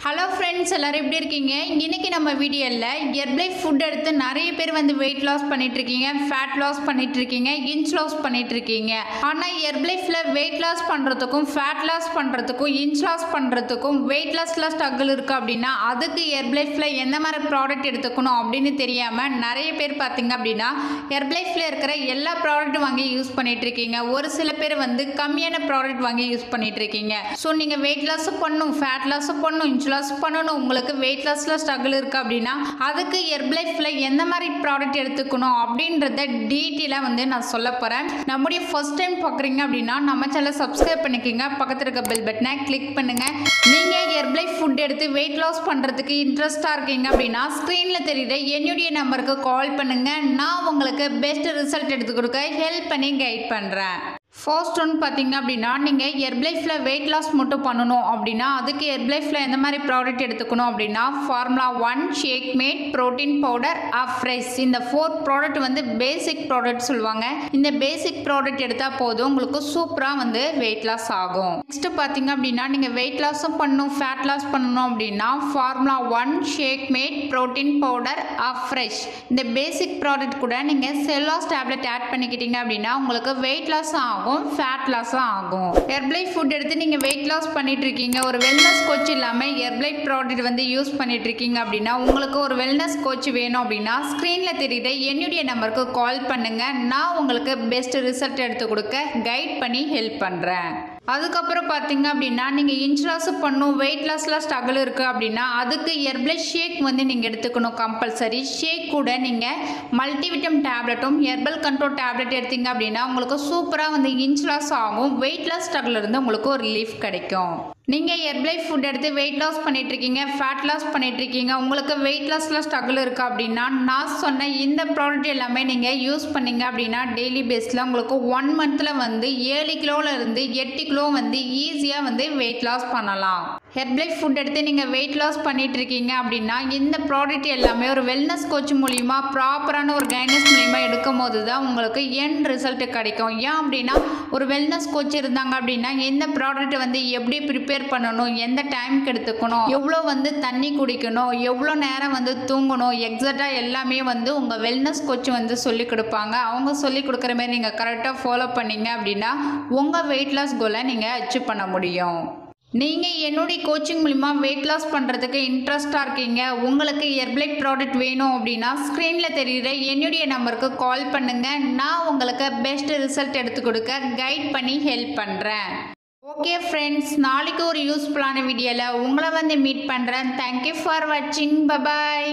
Hello friends, எல்லாரும் எப்படி இருக்கீங்க? இன்னைக்கு நம்ம வீடியோவில் ஹெர்பலை ஃபுட் எடுத்து நிறைய பேர் வெயிட் லாஸ் பண்ணிட்டு இருக்கீங்க, ஃபேட் லாஸ் பண்ணிட்டு இருக்கீங்க, இன்ச் லாஸ் பண்ணிட்டு இருக்கீங்க. ஆனால் ஹெர்பலைஃப்ல வெயிட் லாஸ் பண்ணுறதுக்கும் ஃபேட் லாஸ் பண்ணுறதுக்கும் இன்ச் லாஸ் பண்ணுறதுக்கும் வெயிட் லாஸ்ல ஸ்ட்ரகிள் இருக்குது அப்படின்னா அதுக்கு ஹெர்பலைஃப்ல எந்த மாதிரி ப்ராடக்ட் எடுத்துக்கணும் அப்படின்னு தெரியாமல் நிறைய பேர் பார்த்தீங்க அப்படின்னா ஹெர்பலைஃப்ல இருக்கிற எல்லா ப்ராடக்ட்டும் வாங்கி யூஸ் பண்ணிட்டு இருக்கீங்க. ஒரு சில பேர் கம்மியான ப்ராடக்ட் வாங்கி யூஸ் பண்ணிட்டு இருக்கீங்க. ஸோ நீங்கள் வெயிட் லாஸும் பண்ணணும், ஃபேட் லாஸும் பண்ணணும், இன்ச் லாஸ் பண்ணணும், உங்களுக்கு வெயிட் லாஸ்ல ஸ்ட்ரகிள் இருக்கு அப்படின்னா அதுக்கு ஹெர்பலைஃப்ல எந்த மாதிரி ப்ராடக்ட் எடுத்துக்கணும் அப்படின்றத டீட்டெயிலாக நான் சொல்ல போறேன். நம்முடைய ஃபர்ஸ்ட் டைம் பார்க்குறீங்க அப்படின்னா நம்ம சேனலை சப்ஸ்கிரைப் பண்ணிக்கோங்க, பக்கத்தில் இருக்க பெல் பட்டனை கிளிக் பண்ணுங்க. நீங்க ஹெர்பலை ஃபுட் எடுத்து வெயிட் லாஸ் பண்றதுக்கு இன்ட்ரெஸ்டா இருக்கீங்க அப்படின்னா ஸ்கிரீன்ல தெரியுற என்னுடைய நம்பருக்கு கால் பண்ணுங்க. நான் உங்களுக்கு பெஸ்ட் ரிசல்ட் எடுத்து கொடுக்க ஹெல்ப் பண்ணி கைட் பண்றேன். ஃபர்ஸ்ட் ஒன் பார்த்தீங்க அப்படின்னா நீங்கள் ஹெர்பலைஃப்ல வெயிட் லாஸ் மட்டும் பண்ணணும் அப்படின்னா அதுக்கு ஹெர்பலைஃப்ல எந்த மாதிரி ப்ராடக்ட் எடுத்துக்கணும் அப்படின்னா formula 1, shake mate, protein powder, afresh. இந்த 4 ப்ராடக்ட் பேசிக் ப்ராடக்ட் சொல்லுவாங்க. இந்த பேசிக் ப்ராடக்ட் எடுத்தால் போதும் உங்களுக்கு சூப்பராக வெயிட் லாஸ் ஆகும். நெக்ஸ்ட் பார்த்தீங்க அப்படின்னா நீங்கள் வெயிட் லாஸும் பண்ணணும், ஃபேட் லாஸ் பண்ணணும் அப்படின்னா formula 1, shake mate, protein powder, afresh. இந்த பேசிக் ப்ராடக்ட் கூட நீங்கள் செல்லாஸ் டேப்லெட் ஆட் பண்ணிக்கிட்டீங்க அப்படின்னா உங்களுக்கு வெயிட் லாஸ் ஆகும், ஃபேட் லாஸ் ஆகும். ஹெர்பலை ஃபுட் எடுத்து நீங்க வெயிட் லாஸ் பண்ணிட்டு இருக்கீங்க, ஒரு வெல்னஸ் கோச் இல்லாம ஹெர்பலை ப்ராடக்ட் யூஸ் பண்ணிட்டு இருக்கீங்க அப்படின்னா உங்களுக்கு ஒரு வெல்னஸ் கோச் வேணும் அப்படின்னா ஸ்கிரீன்ல தெரியுற என்னுடைய நம்பருக்கு கால் பண்ணுங்க. நான் உங்களுக்கு பெஸ்ட் ரிசல்ட் எடுத்து கொடுக்க கைட் பண்ணி ஹெல்ப் பண்றேன். அதுக்கப்புறம் பார்த்தீங்க அப்படின்னா நீங்கள் இன்ச் லாஸ் பண்ணும், வெயிட் லாஸ்ல ஸ்ட்ரகிள் இருக்குது அப்படின்னா அதுக்கு ஹெர்பலை ஷேக் நீங்கள் எடுத்துக்கணும் கம்பல்சரி. ஷேக் கூட நீங்கள் மல்டிவிட்டம் டேப்லெட்டும் ஹெர்பல் கண்ட்ரோல் டேப்லெட் எடுத்தீங்க அப்படின்னா உங்களுக்கு சூப்பராக இன்ச் லாஸ் ஆகும், வெயிட் லாஸ் ஸ்ட்ரகிள் இருந்து உங்களுக்கு ஒரு ரிலீஃப் கிடைக்கும். நீங்கள் ஹெர்பலை ஃபுட் எடுத்து வெயிட் லாஸ் பண்ணிட்டு இருக்கீங்க, ஃபேட் லாஸ் பண்ணிட்டு இருக்கீங்க, உங்களுக்கு வெயிட் லாஸ்ல ஸ்ட்ரகிள் இருக்குது அப்படின்னா நான் சொன்ன இந்த ப்ராடக்ட் எல்லாமே நீங்கள் யூஸ் பண்ணீங்க அப்படின்னா டெய்லி பேஸில் உங்களுக்கு 1 மந்த்தில் 7 கிலோல இருந்து 8 கிலோ ஈஸியாக வெயிட் லாஸ் பண்ணலாம். ஹெர்பலை ஃபுட் எடுத்து நீங்கள் வெயிட் லாஸ் பண்ணிட்டு இருக்கீங்க அப்படின்னா இந்த ப்ராடக்ட் எல்லாமே ஒரு வெல்னஸ் கோச் மூலிமா ப்ராப்பரான ஒரு கைடன்ஸ் மூலிமா எடுக்கும் போது தான் உங்களுக்கு எண்ட் ரிசல்ட் கிடைக்கும். ஏன் அப்படின்னா ஒரு வெல்னஸ் கோச் இருந்தாங்க அப்படின்னா இந்த ப்ராடக்ட் எப்படி ப்ரிப்பேர் பண்ணணும், எந்த டைமுக்கு எடுத்துக்கணும், எவ்வளோ தண்ணி குடிக்கணும், எவ்வளோ நேரம் தூங்கணும், எக்ஸாக்டாக எல்லாமே உங்கள் வெல்னஸ் கோச் சொல்லி கொடுப்பாங்க. அவங்க சொல்லி கொடுக்குற மாதிரி நீங்கள் கரெக்டாக ஃபாலோ பண்ணீங்க அப்படின்னா உங்கள் வெயிட் லாஸ் கோலை நீங்கள் அச்சீவ் பண்ண முடியும். நீங்கள் என்னுடைய கோச்சிங் மூலிமா வெயிட் லாஸ் பண்ணுறதுக்கு இன்ட்ரெஸ்டாக இருக்கீங்க, உங்களுக்கு ஹெர்பலை ப்ராடக்ட் வேணும் அப்படின்னா ஸ்க்ரீனில் தெரியுற என்னுடைய நம்பருக்கு கால் பண்ணுங்கள். நான் உங்களுக்கு பெஸ்ட் ரிசல்ட் எடுத்து கொடுக்க கைட் பண்ணி ஹெல்ப் பண்ணுறேன். ஓகே ஃப்ரெண்ட்ஸ், நாளைக்கு ஒரு யூஸ்ஃபுல்லான வீடியோவில் உங்களை மீட் பண்ணுறேன். தேங்க்யூ ஃபார் வாட்சிங். பபாய்.